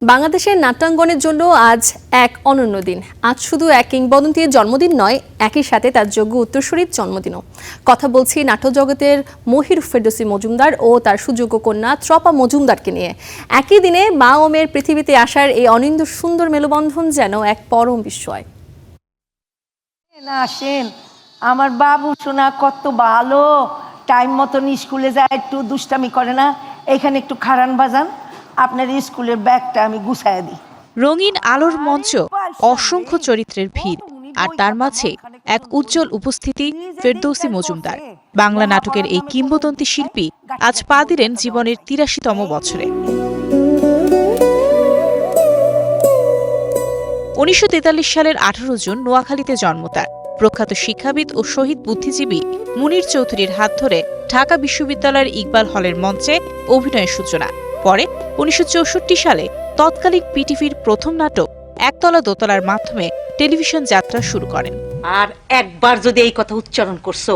বাংলাদেশের নাট্যাঙ্গনের জন্য আজ এক অনন্য দিন। আজ শুধু এক কিংবদন্তির জন্মদিন নয়, একই সাথে তার যোগ্য উত্তরসূরির জন্মদিনও। কথা বলছি নাটক জগতের মহির ফেরদৌসী মজুমদার ও তার সুযোগ্য কন্যা ত্রপা মজুমদারকে নিয়ে। একই দিনে মা ও মেয়ের পৃথিবীতে আসার এই অনিন্দ্য সুন্দর মেলবন্ধন যেন এক পরম বিস্ময়। আসেন, আমার বাবু সোনা কত ভালো, টাইম মতন স্কুলে যায়, একটু দুষ্টামি করে না। এখানে একটু খারান বাজান, আপনার স্কুলের ব্যাগটা আমি গুছাইয়া দিই। রঙিন আলোর মঞ্চ, অসংখ্য চরিত্রের ভিড়, আর তার মাঝে এক উজ্জ্বল উপস্থিতি ফেরদৌসী মজুমদার। বাংলা নাটকের এই কিংবদন্তি শিল্পী আজ পা দিলেন জীবনের ৮৩তম বছরে। ১৯৪৩ সালের ১৮ জুন নোয়াখালীতে জন্ম তার। প্রখ্যাত শিক্ষাবিদ ও শহীদ বুদ্ধিজীবী মুনীর চৌধুরীর হাত ধরে ঢাকা বিশ্ববিদ্যালয়ের ইকবাল হলের মঞ্চে অভিনয়ের সূচনা। পরে ১৯৬৪ সালে তৎকালীন পিটিভির প্রথম নাটক একতলা দোতলার মাধ্যমে টেলিভিশন যাত্রা শুরু করেন। আর একবার যদি এই কথা উচ্চারণ করছো,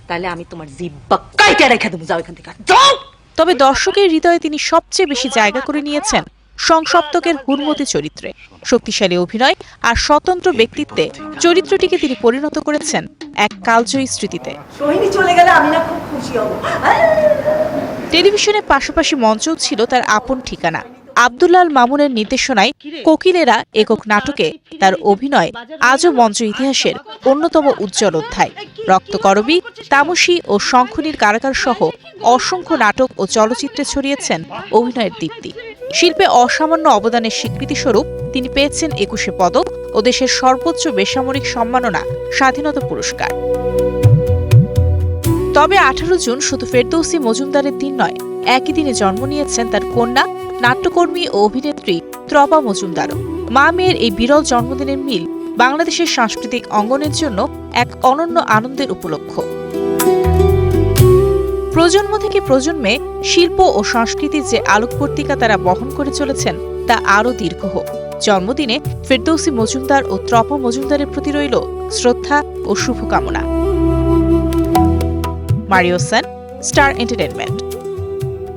তাহলে আমি তোমার জিহ্বা কাইটা রেখে দেবো। যাও এখান থেকে, যাও। তবে দর্শকের হৃদয়ে তিনি সবচেয়ে বেশি জায়গা করে নিয়েছেন সংসপ্তকের হুরমতি চরিত্রে। শক্তিশালী অভিনয় আর স্বতন্ত্র ব্যক্তিত্বে চরিত্রটিকে তিনি পরিণত করেছেন এক কালজয়ী স্মৃতিতে। সোহিনী চলে গেলে আমি না খুব খুশি হব। টেলিভিশনের পাশাপাশি মঞ্চও ছিল তার আপন ঠিকানা। আব্দুল্লাল মামুনের নির্দেশনায় কোকিলেরা একক নাটকে তার অভিনয় আজও মঞ্চ ইতিহাসের অন্যতম উজ্জ্বল অধ্যায়। রক্তকরবী, তামসী ও শঙ্খনীর কারাগার সহ অসংখ্য নাটক ও চলচ্চিত্রে ছড়িয়েছেন অভিনয়ের দীপ্তি। শিল্পে অসামান্য অবদানের স্বীকৃতিস্বরূপ তিনি পেয়েছেন ২১ পদক ও দেশের সর্বোচ্চ বেসামরিক সম্মাননা স্বাধীনতা পুরস্কার। তবে ১৮ জুন শুধু ফেরদৌসী মজুমদারের দিন নয়, একই দিনে জন্ম নিয়েছেন তার কন্যা, নাট্যকর্মী ও অভিনেত্রী ত্রপা মজুমদারও। মা মেয়ের এই বিরল জন্মদিনের মিল বাংলাদেশের সাংস্কৃতিক অঙ্গনের জন্য এক অনন্য আনন্দের উপলক্ষ। প্রজন্ম থেকে প্রজন্মে শিল্প ও সংস্কৃতির যে আলোকবর্তিকা তারা বহন করে চলেছেন, তা আরও দীর্ঘ হোক। জন্মদিনে ফেরদৌসী মজুমদার ও ত্রপা মজুমদারের প্রতি রইল শ্রদ্ধা ও শুভকামনা। Mario Sen, star entertainment.